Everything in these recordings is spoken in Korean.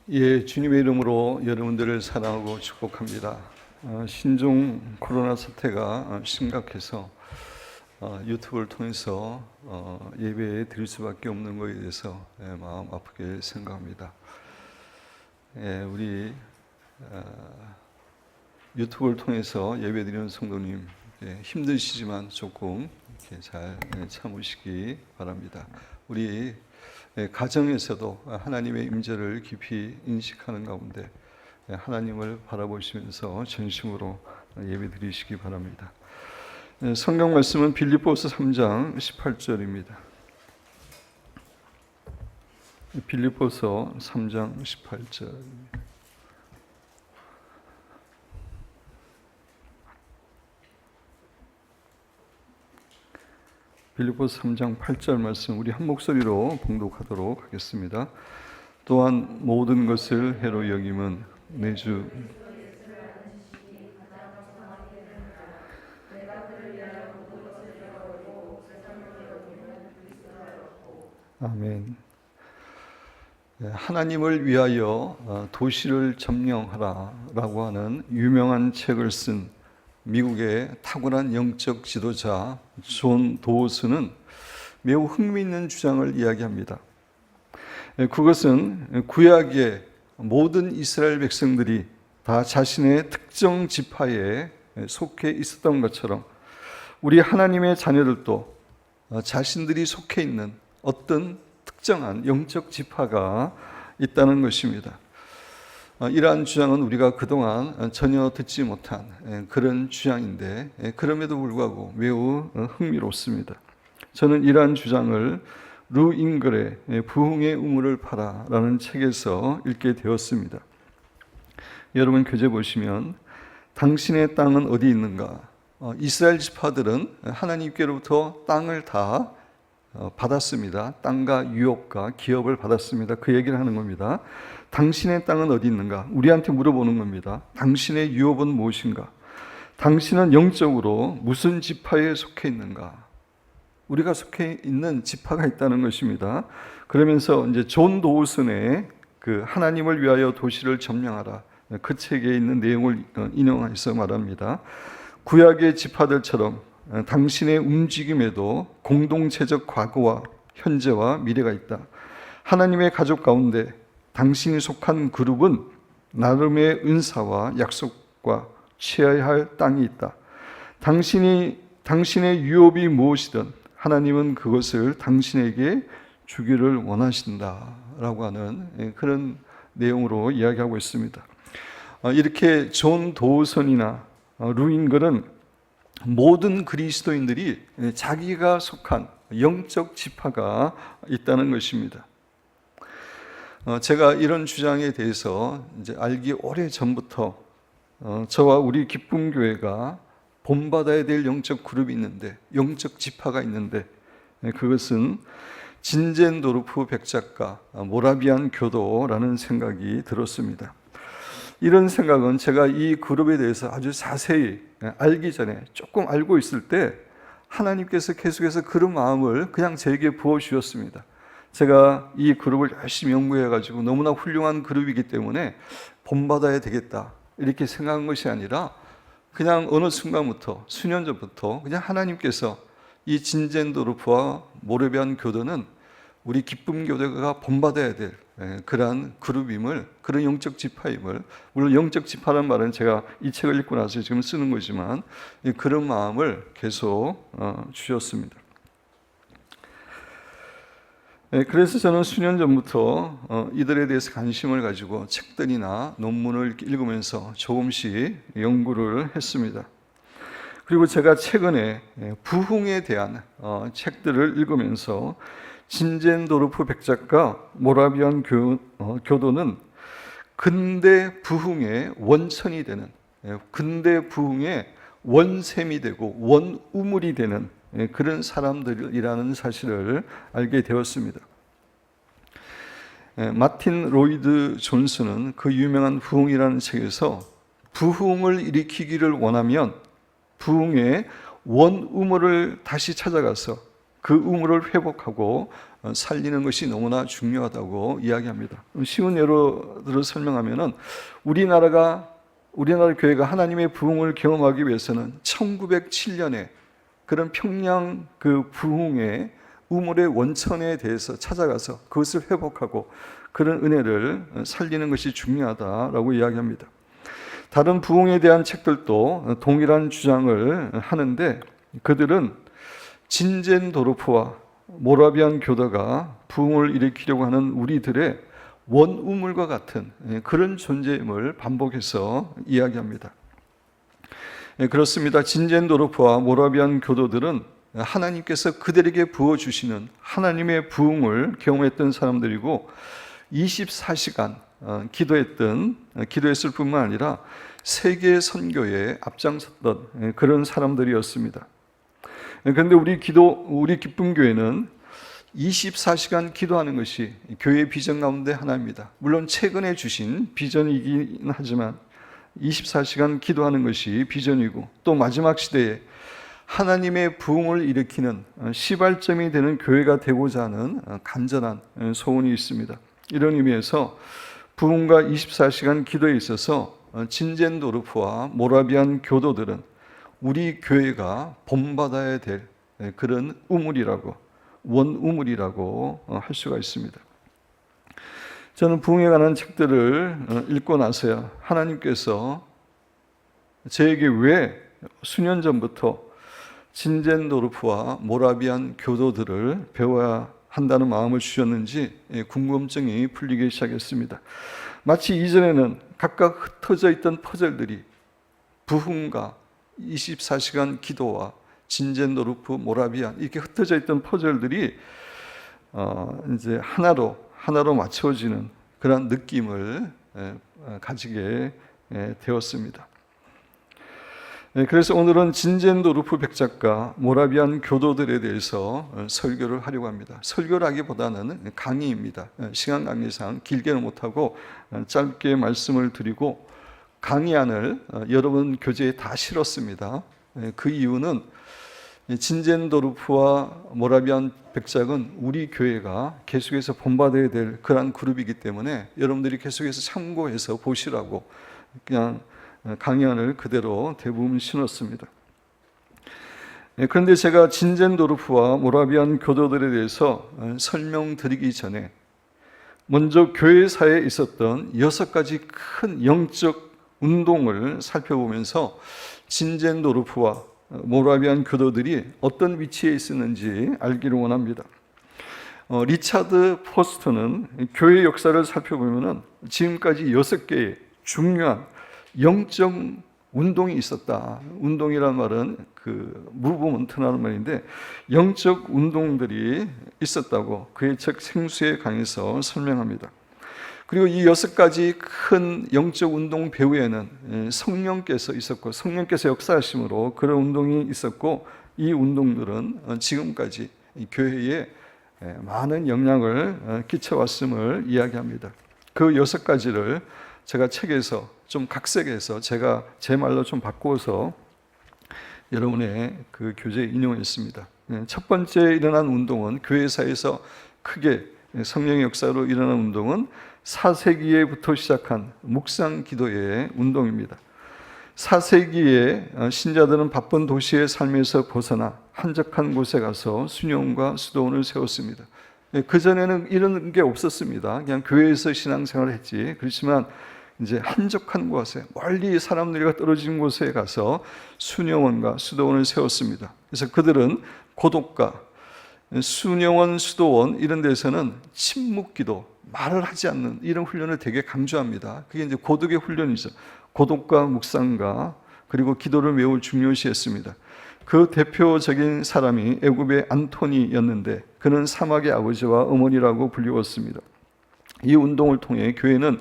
예, 주님의 이름으로 여러분들을 사랑하고 축복합니다. 신종 코로나 사태가 심각해서 유튜브를 통해서 예배 드릴 수밖에 없는 것에 대해서 마음 아프게 생각합니다. 우리 유튜브를 통해서 예배 드리는 성도님 힘드시지만 조금 이렇게 잘 참으시기 바랍니다. 우리 가정에서도 하나님의 임재를 깊이 인식하는 가운데 하나님을 바라보시면서 전심으로 예배 드리시기 바랍니다. 성경 말씀은 빌립보서 3장 18절입니다. 빌립보서 3장 18절. 빌립보서 3장 8절 말씀 우리 한 목소리로 봉독하도록 하겠습니다. 또한 모든 것을 해로 여김은 내 주 아멘. 하나님을 위하여 도시를 점령하라 라고 하는 유명한 책을 쓴 미국의 탁월한 영적 지도자 존 도우스는 매우 흥미있는 주장을 이야기합니다. 그것은 구약의 모든 이스라엘 백성들이 다 자신의 특정 지파에 속해 있었던 것처럼 우리 하나님의 자녀들도 자신들이 속해 있는 어떤 특정한 영적 지파가 있다는 것입니다. 이러한 주장은 우리가 그동안 전혀 듣지 못한 그런 주장인데 그럼에도 불구하고 매우 흥미롭습니다. 저는 이러한 주장을 루 잉글의 부흥의 우물을 파라라는 책에서 읽게 되었습니다. 여러분 교재 보시면 당신의 땅은 어디 있는가? 이스라엘 지파들은 하나님께로부터 땅을 다 받았습니다. 땅과 유업과 기업을 받았습니다. 그 얘기를 하는 겁니다. 당신의 땅은 어디 있는가? 우리한테 물어보는 겁니다. 당신의 유업은 무엇인가? 당신은 영적으로 무슨 지파에 속해 있는가? 우리가 속해 있는 지파가 있다는 것입니다. 그러면서 이제 존 도우슨의 그 하나님을 위하여 도시를 점령하라 그 책에 있는 내용을 인용해서 말합니다. 구약의 지파들처럼 당신의 움직임에도 공동체적 과거와 현재와 미래가 있다. 하나님의 가족 가운데 당신이 속한 그룹은 나름의 은사와 약속과 취해야 할 땅이 있다. 당신의 유업이 무엇이든 하나님은 그것을 당신에게 주기를 원하신다 라고 하는 그런 내용으로 이야기하고 있습니다. 이렇게 존 도우선이나 루잉글은 모든 그리스도인들이 자기가 속한 영적 지파가 있다는 것입니다. 제가 이런 주장에 대해서 이제 알기 오래 전부터 저와 우리 기쁨교회가 본받아야 될 영적 그룹이 있는데, 영적 지파가 있는데, 그것은 진젠도르프 백작가 모라비안 교도라는 생각이 들었습니다. 이런 생각은 제가 이 그룹에 대해서 아주 자세히 알기 전에 조금 알고 있을 때 하나님께서 계속해서 그런 마음을 그냥 제게 부어주셨습니다. 제가 이 그룹을 열심히 연구해가지고 너무나 훌륭한 그룹이기 때문에 본받아야 되겠다 이렇게 생각한 것이 아니라 그냥 어느 순간부터 수년 전부터 그냥 하나님께서 이 진젠도르프와 모라비안 교도는 우리 기쁨교회가 본받아야 될 그러한 그룹임을, 그런 영적 지파임을, 물론 영적 지파라는 말은 제가 이 책을 읽고 나서 지금 쓰는 거지만 그런 마음을 계속 주셨습니다. 그래서 저는 수년 전부터 이들에 대해서 관심을 가지고 책들이나 논문을 읽으면서 조금씩 연구를 했습니다. 그리고 제가 최근에 부흥에 대한 책들을 읽으면서 진젠도르프 백작가 모라비안 교도는 근대 부흥의 원천이 되는, 근대 부흥의 원샘이 되고 원우물이 되는 그런 사람들이라는 사실을 알게 되었습니다. 마틴 로이드 존슨은 그 유명한 부흥이라는 책에서 부흥을 일으키기를 원하면 부흥의 원우물을 다시 찾아가서 그 우물을 회복하고 살리는 것이 너무나 중요하다고 이야기합니다. 쉬운 예로 들어 설명하면은 우리나라 교회가 하나님의 부흥을 경험하기 위해서는 1907년에 그런 평양 그 부흥의 우물의 원천에 대해서 찾아가서 그것을 회복하고 그런 은혜를 살리는 것이 중요하다라고 이야기합니다. 다른 부흥에 대한 책들도 동일한 주장을 하는데 그들은 진젠도르프와 모라비안 교도가 부흥을 일으키려고 하는 우리들의 원우물과 같은 그런 존재임을 반복해서 이야기합니다. 그렇습니다. 진젠도르프와 모라비안 교도들은 하나님께서 그들에게 부어주시는 하나님의 부흥을 경험했던 사람들이고 24시간 기도했을 뿐만 아니라 세계 선교에 앞장섰던 그런 사람들이었습니다. 그런데 우리 기쁨교회는 24시간 기도하는 것이 교회의 비전 가운데 하나입니다. 물론 최근에 주신 비전이긴 하지만 24시간 기도하는 것이 비전이고 또 마지막 시대에 하나님의 부흥을 일으키는 시발점이 되는 교회가 되고자 하는 간절한 소원이 있습니다. 이런 의미에서 부흥과 24시간 기도에 있어서 진젠도르프와 모라비안 교도들은 우리 교회가 본받아야 될 그런 우물이라고 원우물이라고 할 수가 있습니다. 저는 부흥에 관한 책들을 읽고 나서야 하나님께서 저에게 왜 수년 전부터 진젠도르프와 모라비안 교도들을 배워야 한다는 마음을 주셨는지 궁금증이 풀리기 시작했습니다. 마치 이전에는 각각 흩어져 있던 퍼즐들이 부흥과 24시간 기도와 진젠도르프, 모라비안 이렇게 흩어져 있던 퍼즐들이 이제 하나로 맞춰지는 그런 느낌을 가지게 되었습니다. 그래서 오늘은 진젠도르프 백작가, 모라비안 교도들에 대해서 설교를 하려고 합니다. 설교를 하기보다는 강의입니다. 시간 관계상 길게는 못하고 짧게 말씀을 드리고 강의안을 여러분 교재에 다 실었습니다. 그 이유는 진젠도르프와 모라비안 백작은 우리 교회가 계속해서 본받아야 될 그러한 그룹이기 때문에 여러분들이 계속해서 참고해서 보시라고 그냥 강의안을 그대로 대부분 신었습니다. 그런데 제가 진젠도르프와 모라비안 교도들에 대해서 설명드리기 전에 먼저 교회사에 있었던 6가지 큰 영적 운동을 살펴보면서 진젠도르프와 모라비안 교도들이 어떤 위치에 있었는지 알기를 원합니다. 리차드 포스터는 교회 역사를 살펴보면 지금까지 6개의 중요한 영적 운동이 있었다. 운동이란 말은 그 무브먼트라는 말인데 영적 운동들이 있었다고 그의 책 생수에 강해서 설명합니다. 그리고 이 6가지 큰 영적 운동 배후에는 성령께서 있었고 성령께서 역사하심으로 그런 운동이 있었고 이 운동들은 지금까지 교회에 많은 영향을 끼쳐왔음을 이야기합니다. 그 6가지를 제가 책에서 좀 각색해서 제가 제 말로 좀 바꾸어서 여러분의 그 교재에 인용했습니다. 첫 번째 일어난 운동은 교회사에서 크게 성령의 역사로 일어난 운동은 4세기에부터 시작한 묵상 기도의 운동입니다. 4세기에 신자들은 바쁜 도시의 삶에서 벗어나 한적한 곳에 가서 수녀원과 수도원을 세웠습니다. 그전에는 이런 게 없었습니다. 그냥 교회에서 신앙생활을 했지. 그렇지만 이제 한적한 곳에 멀리 사람들이 떨어진 곳에 가서 수녀원과 수도원을 세웠습니다. 그래서 그들은 고독과 수녀원, 수도원 이런 데서는 침묵기도, 말을 하지 않는 이런 훈련을 되게 강조합니다. 그게 이제 고독의 훈련이죠. 고독과 묵상과 그리고 기도를 매우 중요시했습니다. 그 대표적인 사람이 애굽의 안토니였는데 그는 사막의 아버지와 어머니라고 불리웠습니다. 이 운동을 통해 교회는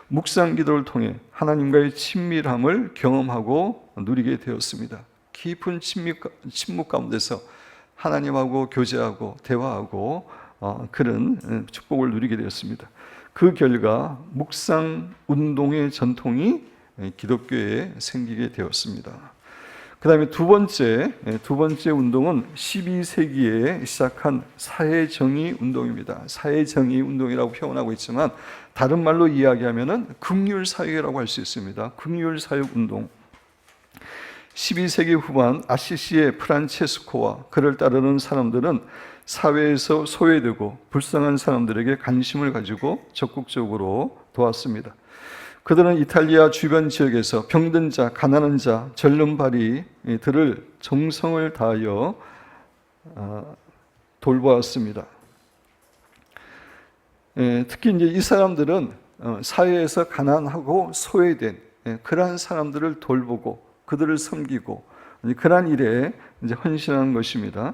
묵상 기도를 통해 하나님과의 친밀함을 경험하고 누리게 되었습니다. 깊은 침묵 가운데서 하나님하고 교제하고 대화하고 그런 축복을 누리게 되었습니다. 그 결과 묵상 운동의 전통이 기독교에 생기게 되었습니다. 그다음에 두 번째 운동은 12세기에 시작한 사회정의 운동입니다. 사회정의 운동이라고 표현하고 있지만 다른 말로 이야기하면은 긍휼사역이라고 할 수 있습니다. 긍휼사역 운동. 12세기 후반 아시시의 프란체스코와 그를 따르는 사람들은 사회에서 소외되고 불쌍한 사람들에게 관심을 가지고 적극적으로 도왔습니다. 그들은 이탈리아 주변 지역에서 병든 자, 가난한 자, 절름발이들을 정성을 다하여 돌보았습니다. 특히 이제 이 사람들은 사회에서 가난하고 소외된 그러한 사람들을 돌보고 그들을 섬기고 그러한 일에 이제 헌신한 것입니다.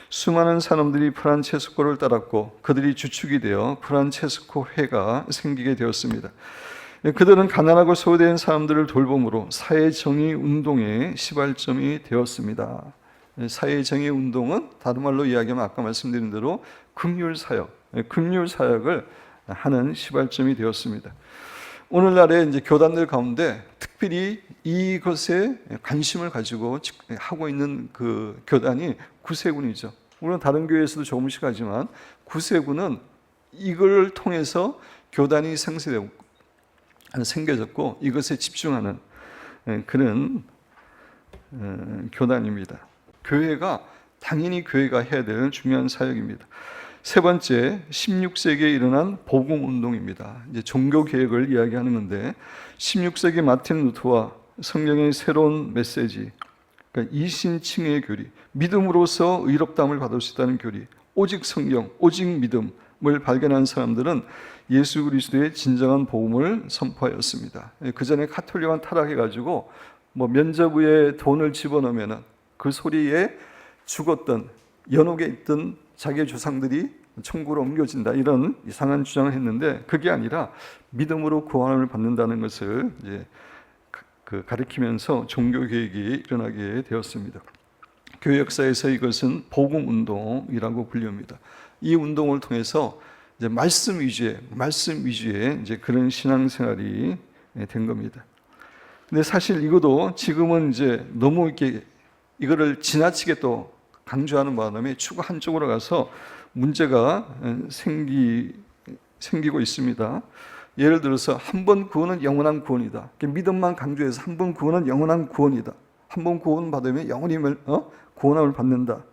수많은 사람들이 프란체스코를 따랐고 그들이 주축이 되어 프란체스코 회가 생기게 되었습니다. 그들은 가난하고 소외된 사람들을 돌봄으로 사회정의 운동의 시발점이 되었습니다. 사회정의 운동은 다른 말로 이야기하면 아까 말씀드린 대로 긍휼사역을 하는 시발점이 되었습니다. 오늘날의 이제 교단들 가운데 특별히 이것에 관심을 가지고 하고 있는 그 교단이 구세군이죠. 물론 다른 교회에서도 조금씩 하지만 구세군은 이걸 통해서 교단이 생겨졌고 이것에 집중하는 그런 교단입니다. 교회가 당연히 교회가 해야 될 중요한 사역입니다. 세 번째, 16세기에 일어난 복음 운동입니다. 이제 종교 개혁을 이야기하는 건데 16세기 마틴 루터와 성경의 새로운 메시지, 그러니까 이신칭의 교리, 믿음으로써 의롭다함을 받을 수 있다는 교리, 오직 성경, 오직 믿음을 발견한 사람들은 예수 그리스도의 진정한 복음을 선포하였습니다. 그 전에 가톨릭은 타락해가지고 뭐 면접 위에 돈을 집어넣으면 그 소리에 죽었던 연옥에 있던 자기의 조상들이 천국으로 옮겨진다 이런 이상한 주장을 했는데 그게 아니라 믿음으로 구원을 받는다는 것을 이제 가리키면서 종교 개혁이 일어나게 되었습니다. 교회 역사에서 이것은 복음 운동이라고 불립니다. 이 운동을 통해서 이제 말씀 위주의 이제 그런 신앙생활이 된 겁니다. 근데 사실 이것도 지금은 이제 너무 이렇게 이거를 지나치게 또 강조하는 바람에 추구 한쪽으로 가서 문제가 생기고 있습니다. 예를 들어서 한 번 구원은 영원한 구원이다. 믿음만 강조해서 한 번 구원은 영원한 구원이다. 한 번 구원 받으면 영원히 구원함을 받는다.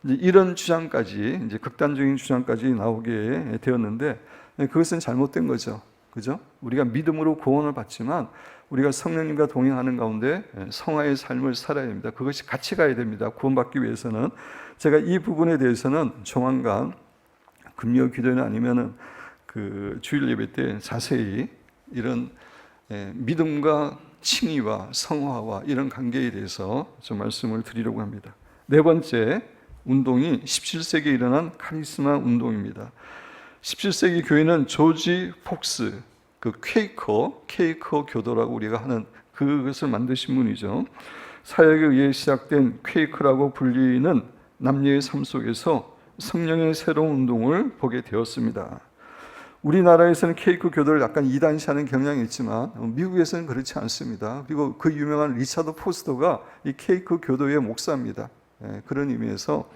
이제 이런 주장까지 이제 극단적인 주장까지 나오게 되었는데 그것은 잘못된 거죠. 그죠? 우리가 믿음으로 구원을 받지만 우리가 성령님과 동행하는 가운데 성화의 삶을 살아야 됩니다. 그것이 같이 가야 됩니다. 구원받기 위해서는. 제가 이 부분에 대해서는 조만간 금요 기도나 아니면은 그 주일 예배 때 자세히 이런 믿음과 칭의와 성화와 이런 관계에 대해서 좀 말씀을 드리려고 합니다. 네 번째 운동이 17세기에 일어난 카리스마 운동입니다. 17세기 교회는 조지 폭스, 그 퀘이커 교도라고 우리가 하는 그것을 만드신 분이죠. 사역에 의해 시작된 퀘이커라고 불리는 남녀의 삶 속에서 성령의 새로운 운동을 보게 되었습니다. 우리나라에서는 케이크 교도를 약간 이단시하는 경향이 있지만 미국에서는 그렇지 않습니다. 그리고 그 유명한 리차드 포스터가 이 케이크 교도의 목사입니다. 그런 의미에서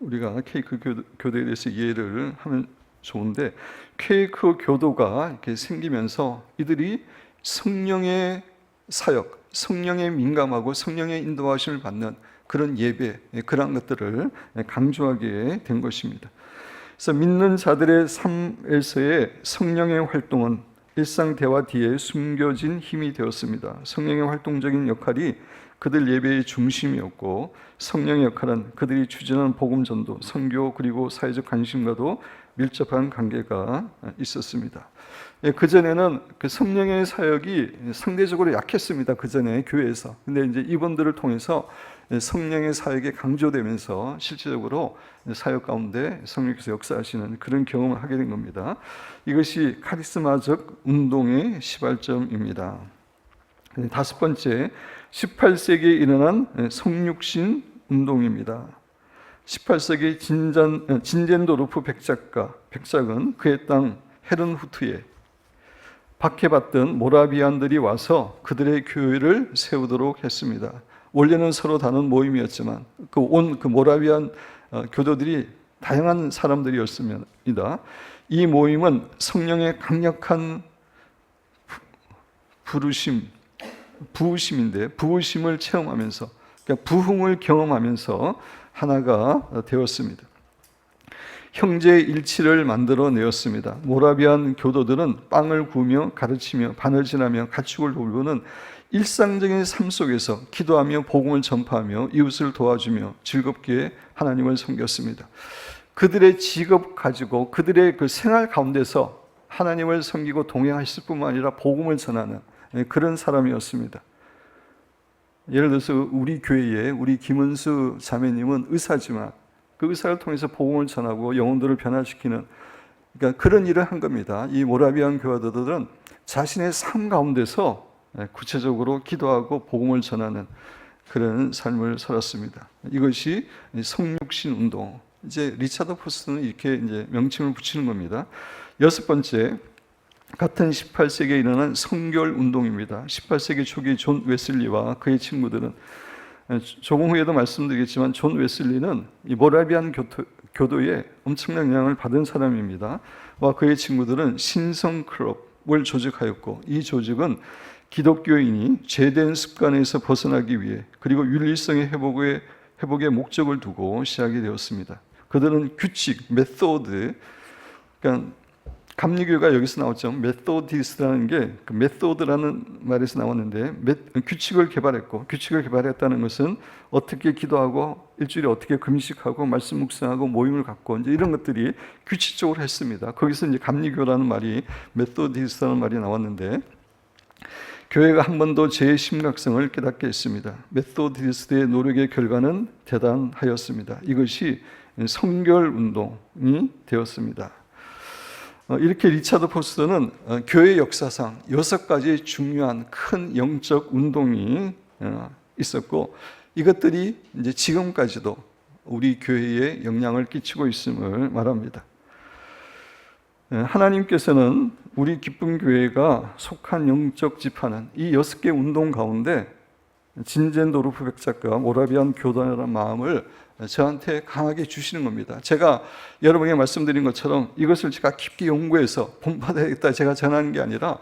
우리가 케이크 교도에 대해서 이해를 하면 좋은데 케이크 교도가 이렇게 생기면서 이들이 성령의 사역, 성령에 민감하고 성령의 인도하심을 받는 그런 예배, 그런 것들을 강조하게 된 것입니다. 그래서 믿는 자들의 삶에서의 성령의 활동은 일상 대화 뒤에 숨겨진 힘이 되었습니다. 성령의 활동적인 역할이 그들 예배의 중심이었고 성령의 역할은 그들이 추진하는 복음 전도, 선교 그리고 사회적 관심과도 밀접한 관계가 있었습니다. 그전에는 그 성령의 사역이 상대적으로 약했습니다. 그전에 교회에서. 근데 이제 이분들을 통해서 성령의 사역이 강조되면서 실질적으로 사역 가운데 성령께서 역사하시는 그런 경험을 하게 된 겁니다. 이것이 카리스마적 운동의 시발점입니다. 다섯 번째, 18세기에 일어난 성육신 운동입니다. 18세기 진젠도르프 백작은 그의 땅 헤른후트에 박해받던 모라비안들이 와서 그들의 교회를 세우도록 했습니다. 원래는 서로 다른 모임이었지만 그 모라비안 교도들이 다양한 사람들이었습니다. 이 모임은 성령의 강력한 부으심을 체험하면서, 그러니까 부흥을 경험하면서 하나가 되었습니다. 형제 일치를 만들어내었습니다. 모라비안 교도들은 빵을 구우며 가르치며 바느질하며 가축을 돌보는 일상적인 삶 속에서 기도하며 복음을 전파하며 이웃을 도와주며 즐겁게 하나님을 섬겼습니다. 그들의 직업 가지고 그들의 그 생활 가운데서 하나님을 섬기고 동행하실 뿐만 아니라 복음을 전하는 그런 사람이었습니다. 예를 들어서 우리 교회에 우리 김은수 자매님은 의사지만 그 의사를 통해서 복음을 전하고 영혼들을 변화시키는, 그러니까 그런 일을 한 겁니다. 이 모라비안 교도들은 자신의 삶 가운데서 구체적으로 기도하고 복음을 전하는 그런 삶을 살았습니다. 이것이 성육신 운동. 이제 리차드 포스트는 이렇게 이제 명칭을 붙이는 겁니다. 여섯 번째, 같은 18세기에 일어난 성결 운동입니다. 18세기 초기 존 웨슬리와 그의 친구들은, 조금 후에도 말씀드리겠지만 존 웨슬리는 이 모라비안 교도에 엄청난 영향을 받은 사람입니다. 와 그의 친구들은 신성 클럽을 조직하였고, 이 조직은 기독교인이 죄된 습관에서 벗어나기 위해 그리고 윤리성의 회복의 목적을 두고 시작이 되었습니다. 그들은 규칙, 메소드, 그러니까 감리교가 여기서 나왔죠. 메소디스트라는 게 그 메소드라는 말에서 나왔는데 규칙을 개발했고, 규칙을 개발했다는 것은 어떻게 기도하고 일주일에 어떻게 금식하고 말씀 묵상하고 모임을 갖고 이제 이런 것들이 규칙적으로 했습니다. 거기서 이제 감리교라는 말이 메소디스트라는 말이 나왔는데, 교회가 한 번도 죄의 심각성을 깨닫게 했습니다. 메소디스트의 노력의 결과는 대단하였습니다. 이것이 성결 운동이 되었습니다. 이렇게 리차드 포스터는 교회 역사상 6가지 중요한 큰 영적 운동이 있었고, 이것들이 이제 지금까지도 우리 교회에 영향을 끼치고 있음을 말합니다. 하나님께서는 우리 기쁨 교회가 속한 영적 지파는 이 6개 운동 가운데 진젠도르프 백작과 모라비안 교단이라는 마음을 저한테 강하게 주시는 겁니다. 제가 여러분에게 말씀드린 것처럼 이것을 제가 깊게 연구해서 본받아야겠다 제가 전하는 게 아니라,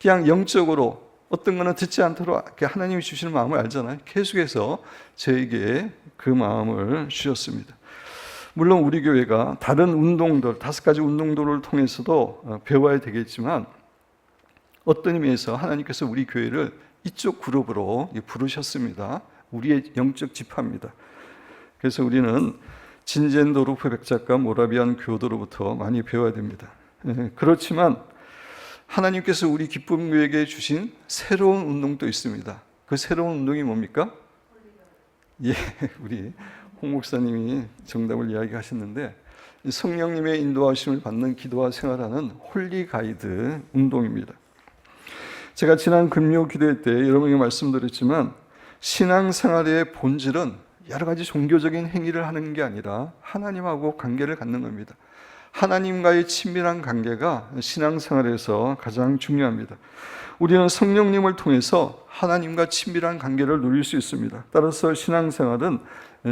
그냥 영적으로 어떤 거는 듣지 않도록 하나님이 주시는 마음을 알잖아요. 계속해서 저에게 그 마음을 주셨습니다. 물론 우리 교회가 다른 운동들, 5가지 운동들을 통해서도 배워야 되겠지만, 어떤 의미에서 하나님께서 우리 교회를 이쪽 그룹으로 부르셨습니다. 우리의 영적 지파입니다. 그래서 우리는 진젠도르프 백작과 모라비안 교도로부터 많이 배워야 됩니다. 그렇지만 하나님께서 우리 기쁨 교회에 주신 새로운 운동도 있습니다. 그 새로운 운동이 뭡니까? 예, 우리 홍 목사님이 정답을 이야기하셨는데, 성령님의 인도하심을 받는 기도와 생활하는 홀리 가이드 운동입니다. 제가 지난 금요 기도회 때 여러분에게 말씀드렸지만, 신앙생활의 본질은 여러 가지 종교적인 행위를 하는 게 아니라 하나님하고 관계를 갖는 겁니다. 하나님과의 친밀한 관계가 신앙생활에서 가장 중요합니다. 우리는 성령님을 통해서 하나님과 친밀한 관계를 누릴 수 있습니다. 따라서 신앙생활은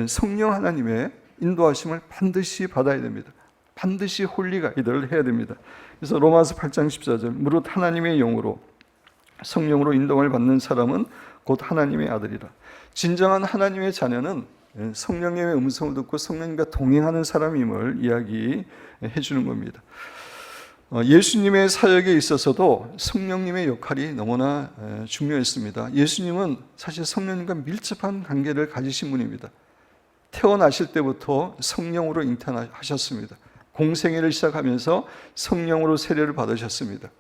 성령 하나님의 인도하심을 반드시 받아야 됩니다. 반드시 홀리 가이드를 해야 됩니다. 그래서 로마서 8장 14절, 무릇 하나님의 영으로 성령으로 인도를 받는 사람은 곧 하나님의 아들이라. 진정한 하나님의 자녀는 성령님의 음성을 듣고 성령님과 동행하는 사람임을 이야기해 주는 겁니다. 예수님의 사역에 있어서도 성령님의 역할이 너무나 중요했습니다. 예수님은 사실 성령님과 밀접한 관계를 가지신 분입니다. 태어나실 때부터 성령으로 잉태하셨습니다. 공생애를 시작하면서 성령으로 세례를 받으셨습니다.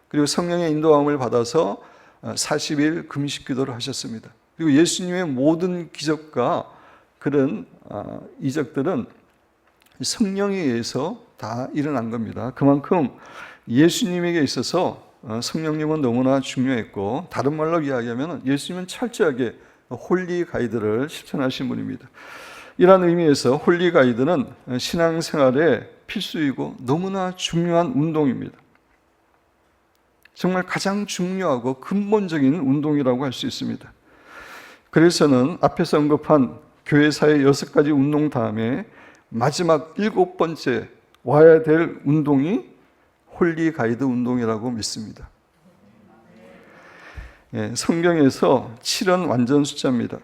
그리고 성령의 인도함을 받아서 40일 금식 기도를 하셨습니다. 그리고 예수님의 모든 기적과 그런 이적들은 성령에 의해서 다 일어난 겁니다. 그만큼 예수님에게 있어서 성령님은 너무나 중요했고, 다른 말로 이야기하면 예수님은 철저하게 홀리 가이드를 실천하신 분입니다. 이런 의미에서 홀리 가이드는 신앙생활의 필수이고 너무나 중요한 운동입니다. 정말 가장 중요하고 근본적인 운동이라고 할 수 있습니다. 그래서는 앞에서 언급한 교회사의 6가지 운동 다음에 마지막 7번째 와야 될 운동이 홀리 가이드 운동이라고 믿습니다. 성경에서 7은 완전 숫자입니다.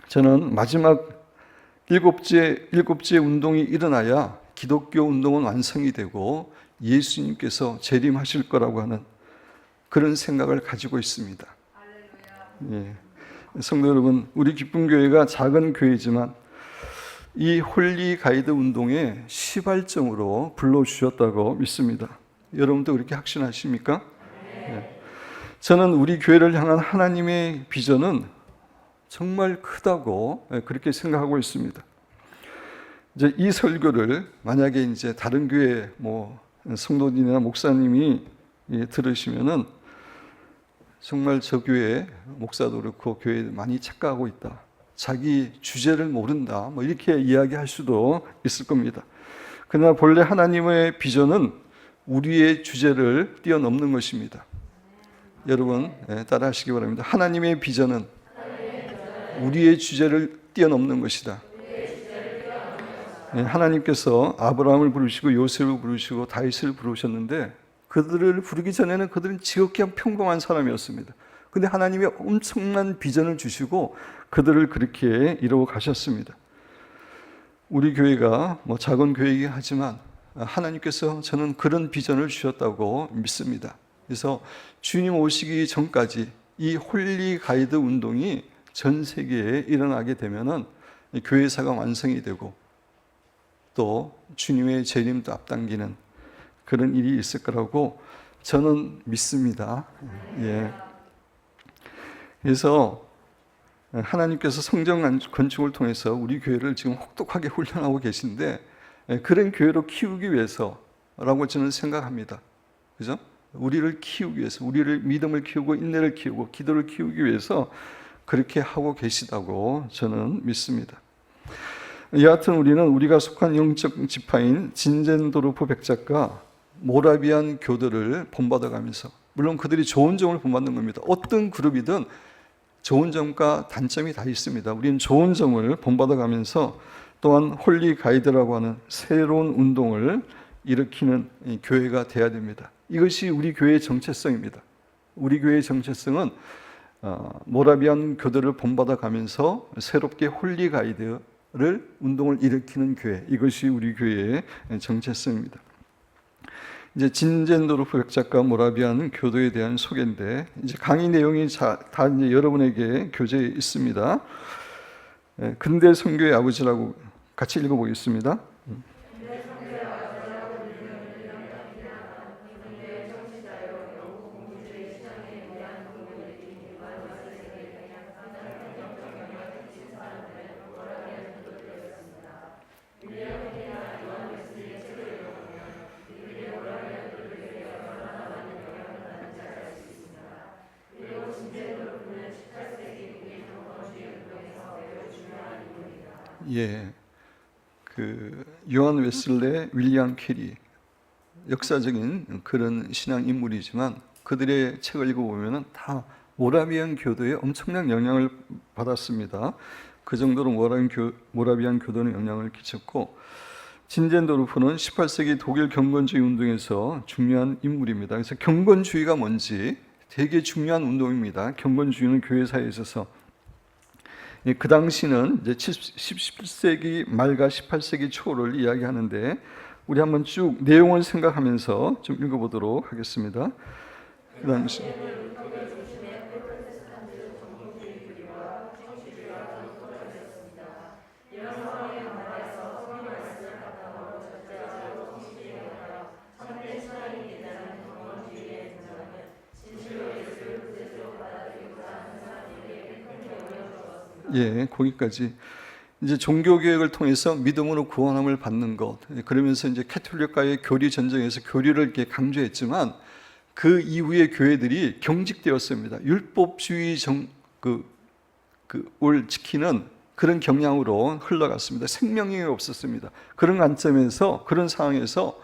저는 마지막 7째 운동이 일어나야 기독교 운동은 완성이 되고 예수님께서 재림하실 거라고 하는 그런 생각을 가지고 있습니다. 성도 여러분, 우리 기쁨교회가 작은 교회지만 이 홀리 가이드 운동에 시발점으로 불러주셨다고 믿습니다. 여러분도 그렇게 확신하십니까? 저는 우리 교회를 향한 하나님의 비전은 정말 크다고 그렇게 생각하고 있습니다. 이제 이 설교를 만약에 이제 다른 교회 성도님이나 목사님이 들으시면은 정말 저 교회 목사도 그렇고 교회 많이 착각하고 있다. 자기 주제를 모른다. 이렇게 이야기할 수도 있을 겁니다. 그러나 본래 하나님의 비전은 우리의 주제를 뛰어넘는 것입니다. 여러분 따라 하시기 바랍니다. 하나님의 비전은 우리의 주제를 뛰어넘는 것이다. 하나님께서 아브라함을 부르시고 요셉을 부르시고 다윗을 부르셨는데 그들을 부르기 전에는 그들은 지극히 평범한 사람이었습니다. 그런데 하나님이 엄청난 비전을 주시고 그들을 그렇게 이루어 가셨습니다. 우리 교회가 작은 교회이긴 하지만 하나님께서 저는 그런 비전을 주셨다고 믿습니다. 그래서 주님 오시기 전까지 이 홀리 가이드 운동이 전 세계에 일어나게 되면은 교회사가 완성이 되고 또 주님의 재림도 앞당기는 그런 일이 있을 거라고 저는 믿습니다. 그래서 하나님께서 성전 건축을 통해서 우리 교회를 지금 혹독하게 훈련하고 계신데 그런 교회로 키우기 위해서라고 저는 생각합니다. 그죠? 우리를 키우기 위해서, 우리를 믿음을 키우고 인내를 키우고 기도를 키우기 위해서 그렇게 하고 계시다고 저는 믿습니다. 여하튼 우리가 속한 영적 지파인 진젠도르프 백작과 모라비안 교도를 본받아가면서, 물론 그들이 좋은 점을 본받는 겁니다. 어떤 그룹이든 좋은 점과 단점이 다 있습니다. 우리는 좋은 점을 본받아가면서 또한 홀리 가이드라고 하는 새로운 운동을 일으키는 교회가 돼야 됩니다. 이것이 우리 교회의 정체성입니다. 우리 교회의 정체성은 모라비안 교도를 본받아가면서 새롭게 홀리 가이드를 운동을 일으키는 교회, 이것이 우리 교회의 정체성입니다. 이제 진젠도르프 백작과 모라비안 교도에 대한 소개인데, 이제 강의 내용이 다 이제 여러분에게 교재에 있습니다. 근대 선교의 아버지라고 같이 읽어보겠습니다. 요한 웨슬레, 윌리엄 캐리, 역사적인 그런 신앙 인물이지만 그들의 책을 읽어보면 다 모라비안 교도에 엄청난 영향을 받았습니다. 그 정도로 모라비안 교도는 영향을 끼쳤고, 진젠도르프는 18세기 독일 경건주의 운동에서 중요한 인물입니다. 그래서 경건주의가 뭔지 되게 중요한 운동입니다. 경건주의는 교회사에 있어서 그 당시는 이제 17세기 말과 18세기 초를 이야기하는데, 우리 한번 쭉 내용을 생각하면서 좀 읽어보도록 하겠습니다. 그 당시 거기까지 이제 종교개혁을 통해서 믿음으로 구원함을 받는 것, 그러면서 이제 캐톨릭과의 교리 전쟁에서 교리를 이렇게 강조했지만 그 이후의 교회들이 경직되었습니다. 율법주의 을 지키는 그런 경향으로 흘러갔습니다. 생명력이 없었습니다. 그런 관점에서, 그런 상황에서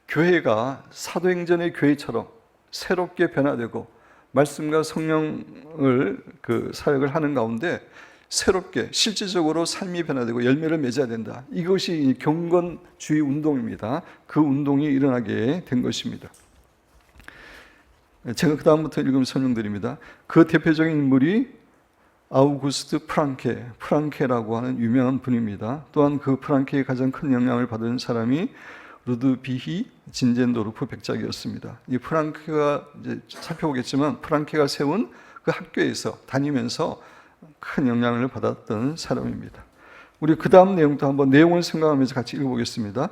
교회가 사도행전의 교회처럼 새롭게 변화되고 말씀과 성령을 사역을 하는 가운데 새롭게 실질적으로 삶이 변화되고 열매를 맺어야 된다. 이것이 경건주의 운동입니다. 그 운동이 일어나게 된 것입니다. 제가 그 다음부터 읽으면 설명드립니다. 그 대표적인 인물이 아우구스트 프랑케라고 하는 유명한 분입니다. 또한 그 프랑케의 가장 큰 영향을 받은 사람이 루드비히 진젠도르프 백작이었습니다. 이 프랑케가 이제 살펴보겠지만 프랑케가 세운 그 학교에서 다니면서 큰 영향을 받았던 사람입니다. 우리 그 다음 내용도 한번 내용을 생각하면서 같이 읽어보겠습니다.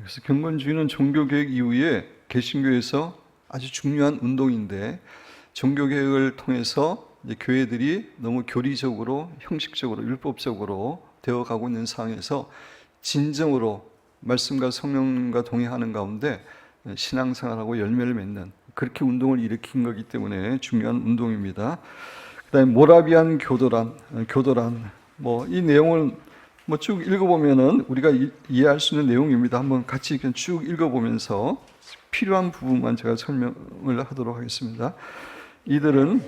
그래서 경건주의는 종교개혁 이후에 개신교에서 아주 중요한 운동인데 종교개혁을 통해서 이제 교회들이 너무 교리적으로 형식적으로 율법적으로 되어가고 있는 상황에서 진정으로 말씀과 성령과 동행하는 가운데 신앙생활하고 열매를 맺는 그렇게 운동을 일으킨 거기 때문에 중요한 운동입니다. 그다음에 모라비안 교도란 이 내용을 쭉 읽어보면은 우리가 이해할 수 있는 내용입니다. 한번 같이 쭉 읽어보면서 필요한 부분만 제가 설명을 하도록 하겠습니다. 이들은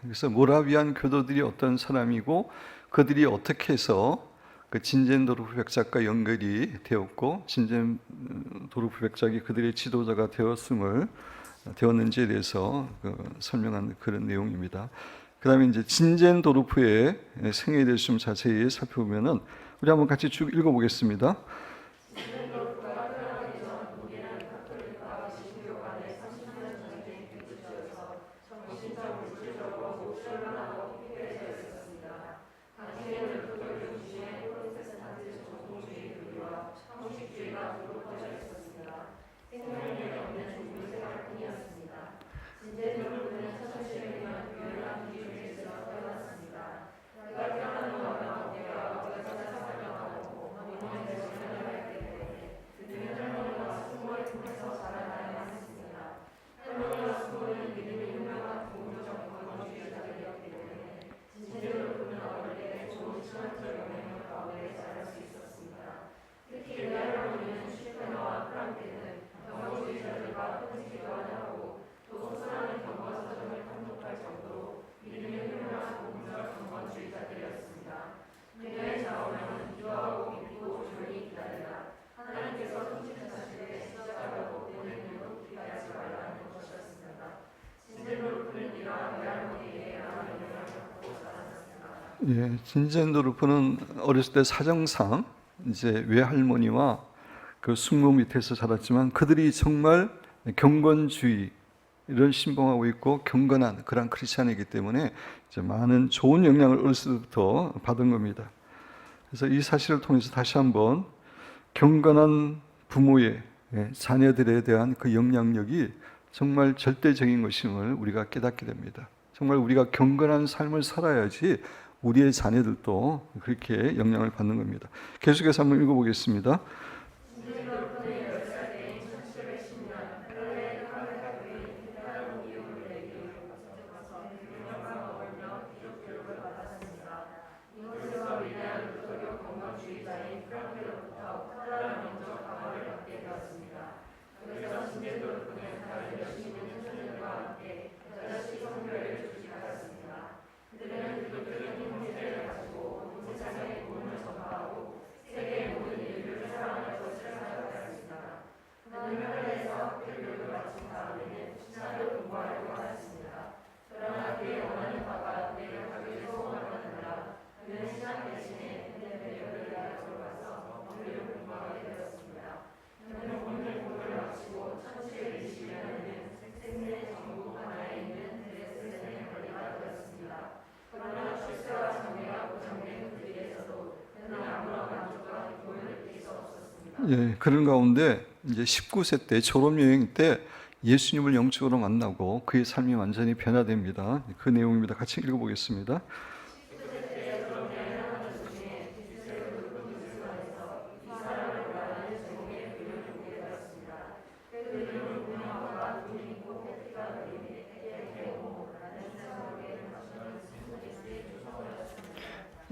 그래서 모라비안 교도들이 어떤 사람이고 그들이 어떻게 해서 그 진젠도르프 백작과 연결이 되었고 진젠도르프 백작이 그들의 지도자가 되었는지에 대해서 설명한 그런 내용입니다. 그 다음에 이제 진젠도르프의 생애에 대해서 좀 자세히 살펴보면은 우리 한번 같이 쭉 읽어보겠습니다. 예, 진젠도르프는 어렸을 때 사정상 이제 외할머니와 그 숙모 밑에서 자랐지만 그들이 정말 경건주의 이런 신봉하고 있고 경건한 그런 크리스찬이기 때문에 이제 많은 좋은 영향을 어렸을 때부터 받은 겁니다. 그래서 이 사실을 통해서 다시 한번 경건한 부모의 자녀들에 대한 그 영향력이 정말 절대적인 것임을 우리가 깨닫게 됩니다. 정말 우리가 경건한 삶을 살아야지 우리의 자녀들도 그렇게 영향을 받는 겁니다. 계속해서 한번 읽어보겠습니다. 예, 그런 가운데 이제 19세 때 졸업여행 때 예수님을 영적으로 만나고 그의 삶이 완전히 변화됩니다. 그 내용입니다. 같이 읽어보겠습니다.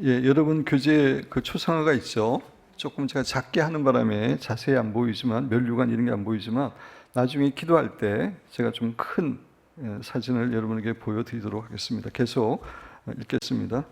예, 여러분 교재에 그 초상화가 있죠. 조금 제가 작게 하는 바람에 자세히 안 보이지만 면류관 이런 게 안 보이지만 나중에 기도할 때 제가 좀 큰 사진을 여러분에게 보여드리도록 하겠습니다. 계속 읽겠습니다.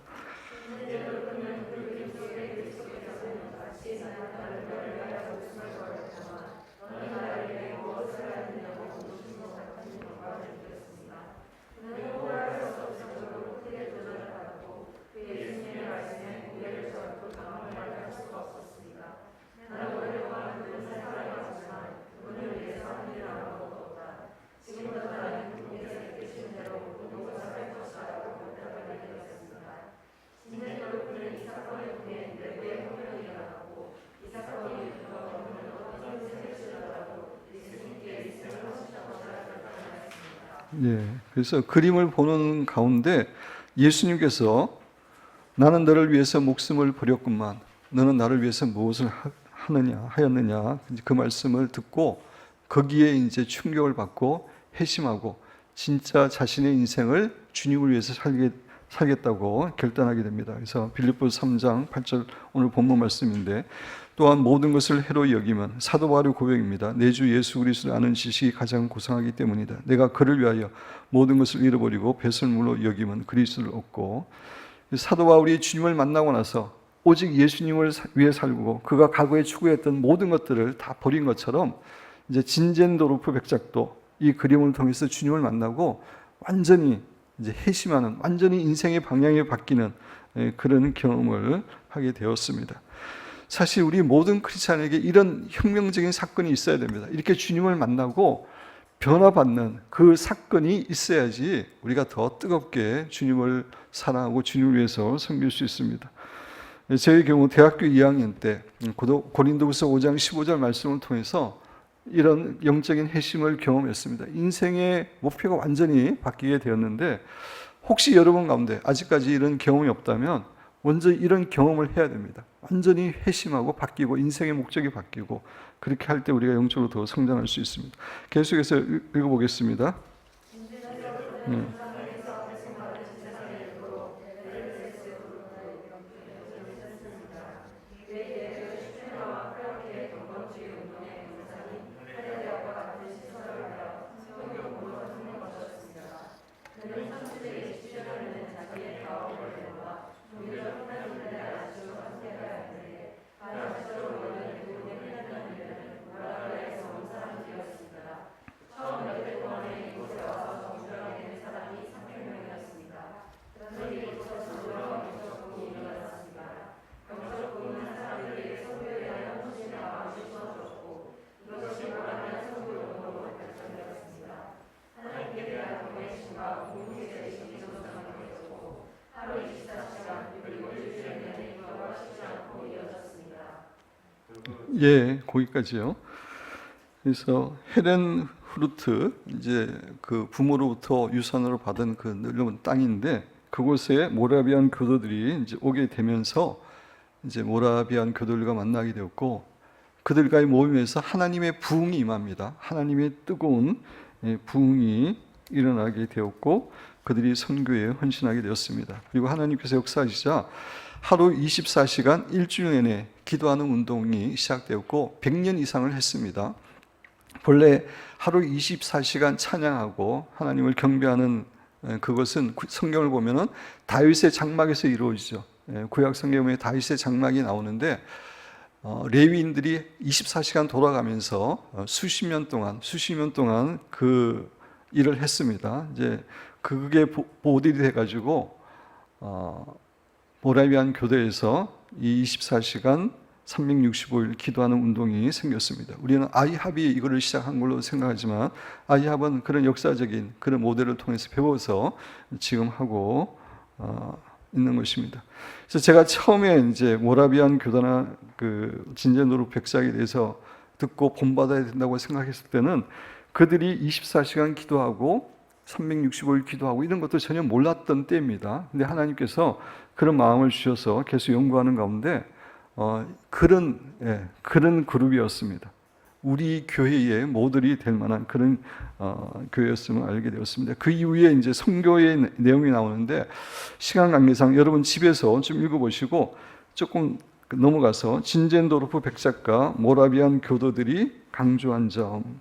예, 그래서 그림을 보는 가운데 예수님께서 나는 너를 위해서 목숨을 버렸구만. 너는 나를 위해서 무엇을 하였느냐. 그 말씀을 듣고 거기에 이제 충격을 받고 회심하고 진짜 자신의 인생을 주님을 위해서 살겠다고 결단하게 됩니다. 그래서 빌립보서 3장 8절 오늘 본문 말씀인데 또한 모든 것을 해로 여기면 사도 바울의 고백입니다. 내 주 예수 그리스도를 아는 지식이 가장 고상하기 때문이다. 내가 그를 위하여 모든 것을 잃어버리고 배설물로 여기면 그리스도를 얻고 사도 바울이 주님을 만나고 나서 오직 예수님을 위해 살고 그가 과거에 추구했던 모든 것들을 다 버린 것처럼 이제 진젠도르프 백작도 이 그림을 통해서 주님을 만나고 완전히 이제 회심하는 완전히 인생의 방향이 바뀌는 그런 경험을 하게 되었습니다. 사실 우리 모든 크리스찬에게 이런 혁명적인 사건이 있어야 됩니다. 이렇게 주님을 만나고 변화받는 그 사건이 있어야지 우리가 더 뜨겁게 주님을 사랑하고 주님을 위해서 섬길 수 있습니다. 제 경우 대학교 2학년 때 고린도후서 5장 15절 말씀을 통해서 이런 영적인 회심을 경험했습니다. 인생의 목표가 완전히 바뀌게 되었는데 혹시 여러분 가운데 아직까지 이런 경험이 없다면 먼저 이런 경험을 해야 됩니다. 완전히 회심하고 바뀌고 인생의 목적이 바뀌고 그렇게 할 때 우리가 영적으로 더 성장할 수 있습니다. 계속해서 읽어보겠습니다. 예, 거기까지요. 그래서 헤렌 후르트 이제 그 부모로부터 유산으로 받은 그 넓은 땅인데 그곳에 모라비안 교도들이 이제 오게 되면서 이제 모라비안 교도들과 만나게 되었고 그들과의 모임에서 하나님의 부흥이 임합니다. 하나님의 뜨거운 부흥이 일어나게 되었고 그들이 선교에 헌신하게 되었습니다. 그리고 하나님께서 역사하시자 하루 24시간 일주일 내내 기도하는 운동이 시작되었고 100년 이상을 했습니다. 본래 하루 24시간 찬양하고 하나님을 경배하는 그것은 성경을 보면은 다윗의 장막에서 이루어지죠. 구약 성경에 다윗의 장막이 나오는데 레위인들이 24시간 돌아가면서 수십 년 동안 그 일을 했습니다. 이제 그게 모델이 돼가지고 모라비안 교대에서 이 24시간 365일 기도하는 운동이 생겼습니다. 우리는 아이합이 이거를 시작한 걸로 생각하지만 아이합은 그런 역사적인 그런 모델을 통해서 배워서 지금 하고 있는 것입니다. 그래서 제가 처음에 이제 모라비안 교단나 그 진제노루 백작에 대해서 듣고 본받아야 된다고 생각했을 때는 그들이 24시간 기도하고 365일 기도하고 이런 것도 전혀 몰랐던 때입니다. 근데 하나님께서 그런 마음을 주셔서 계속 연구하는 가운데 그런 그룹이었습니다. 우리 교회의 모델이 될 만한 그런 교회였음을 알게 되었습니다. 그 이후에 이제 선교의 내용이 나오는데 시간 관계상 여러분 집에서 좀 읽어보시고 조금 넘어가서 진젠도르프 백작과 모라비안 교도들이 강조한 점,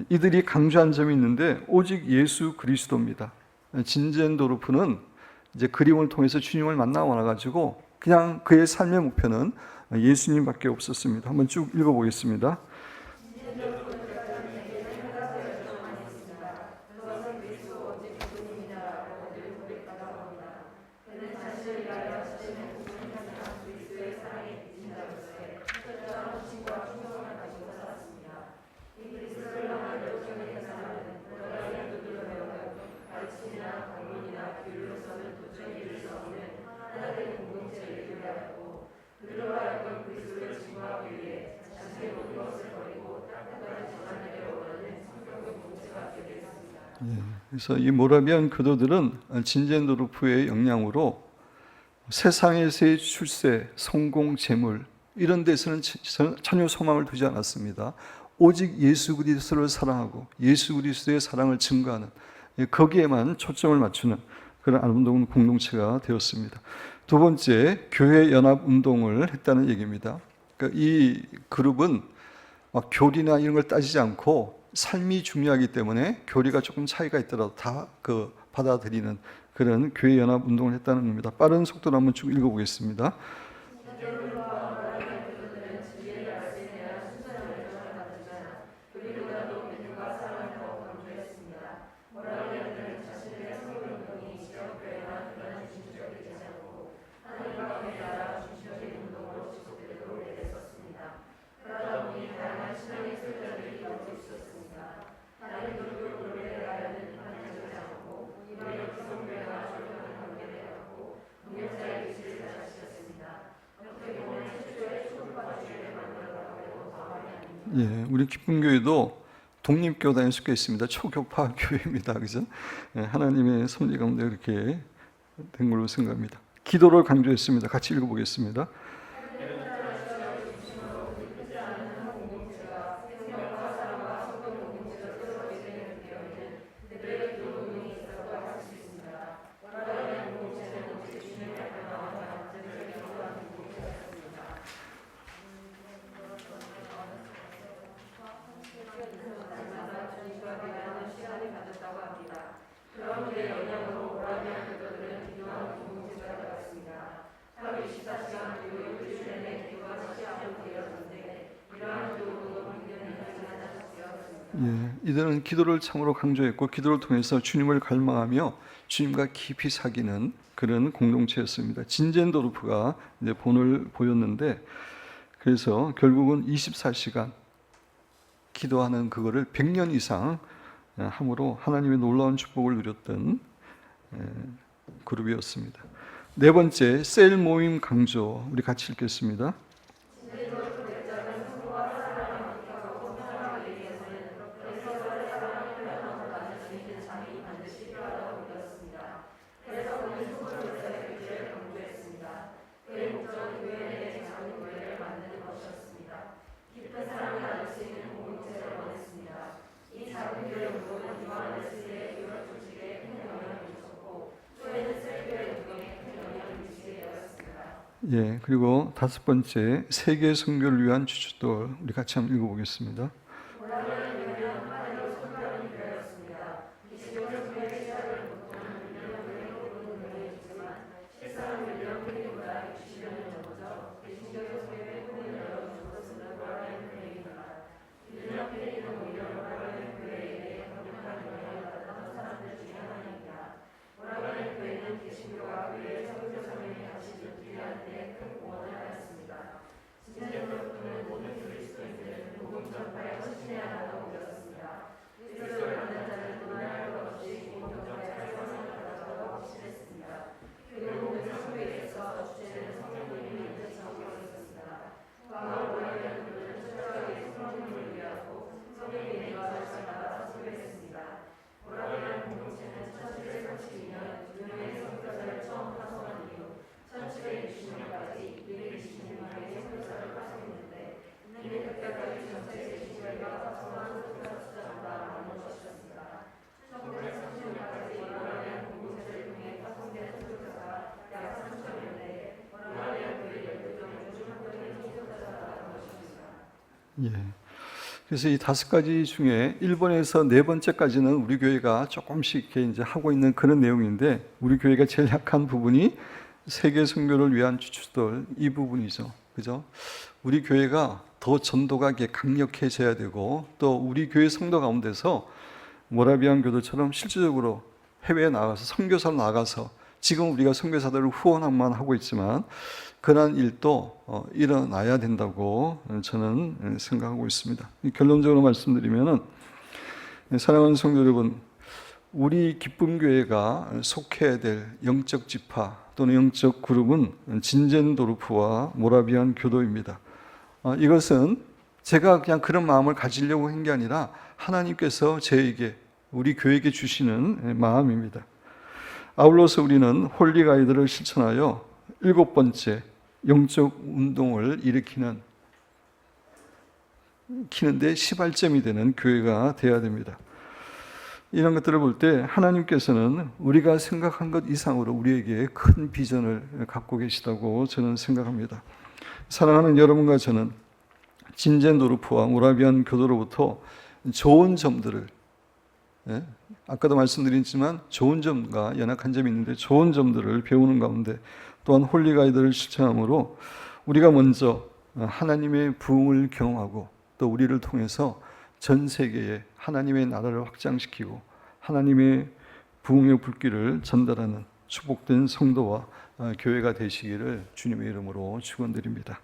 이들이 강조한 점이 있는데 오직 예수 그리스도입니다. 진젠도르프는 이제 그림을 통해서 주님을 만나고 나가지고 그냥 그의 삶의 목표는 예수님밖에 없었습니다. 한번 쭉 읽어보겠습니다. 그래서 이 모라비안 교도들은 진젠도르프의 영향으로 세상에서의 출세, 성공, 재물 이런 데서는 전혀 소망을 두지 않았습니다. 오직 예수 그리스도를 사랑하고 예수 그리스도의 사랑을 증거하는 거기에만 초점을 맞추는 그런 아름다운 공동체가 되었습니다. 두 번째, 교회 연합 운동을 했다는 얘기입니다. 그러니까 이 그룹은 막 교리나 이런 걸 따지지 않고 삶이 중요하기 때문에 교리가 조금 차이가 있더라도 다 받아들이는 그런 교회 연합 운동을 했다는 겁니다. 빠른 속도로 한번 쭉 읽어보겠습니다. 예, 우리 기쁨교회도 독립교단에 속해 있습니다. 초교파 교회입니다. 그죠? 예, 하나님의 섭리 가운데 그렇게 된 걸로 생각합니다. 기도를 강조했습니다. 같이 읽어보겠습니다. 예, 이들은 기도를 참으로 강조했고 기도를 통해서 주님을 갈망하며 주님과 깊이 사귀는 그런 공동체였습니다. 진젠도르프가 이제 본을 보였는데 그래서 결국은 24시간 기도하는 그거를 100년 이상 함으로 하나님의 놀라운 축복을 누렸던 그룹이었습니다. 네 번째, 셀 모임 강조. 우리 같이 읽겠습니다. 예, 그리고 다섯 번째 세계 선교를 위한 주춧돌 우리 같이 한번 읽어보겠습니다. 예. 그래서 이 다섯 가지 중에 1번에서 네 번째까지는 우리 교회가 조금씩 이렇게 이제 하고 있는 그런 내용인데, 우리 교회가 제일 약한 부분이 세계 선교를 위한 주춧돌 이 부분이죠. 그죠? 우리 교회가 더 전도가 이렇게 강력해져야 되고, 또 우리 교회 성도 가운데서 모라비안 교도처럼 실질적으로 해외에 나가서 선교사로 나가서, 지금 우리가 선교사들을 후원만 하고 있지만 그러한 일도 일어나야 된다고 저는 생각하고 있습니다. 결론적으로 말씀드리면은, 사랑하는 성도 여러분, 우리 기쁨교회가 속해야 될 영적 지파 또는 영적 그룹은 진젠도르프와 모라비안 교도입니다. 이것은 제가 그냥 그런 마음을 가지려고 한 게 아니라 하나님께서 저에게, 우리 교회에게 주시는 마음입니다. 아울러서 우리는 홀리 가이드를 실천하여 7번째 영적 운동을 일으키는데 시발점이 되는 교회가 되어야 됩니다. 이런 것들을 볼 때 하나님께서는 우리가 생각한 것 이상으로 우리에게 큰 비전을 갖고 계시다고 저는 생각합니다. 사랑하는 여러분과 저는 진젠도르프와 모라비안 교도로부터 좋은 점들을, 아까도 말씀드렸지만 좋은 점과 연약한 점이 있는데 좋은 점들을 배우는 가운데, 또한 홀리 가이드를 실천함으로 우리가 먼저 하나님의 부흥을 경험하고, 또 우리를 통해서 전 세계에 하나님의 나라를 확장시키고 하나님의 부흥의 불길을 전달하는 축복된 성도와 교회가 되시기를 주님의 이름으로 축원드립니다.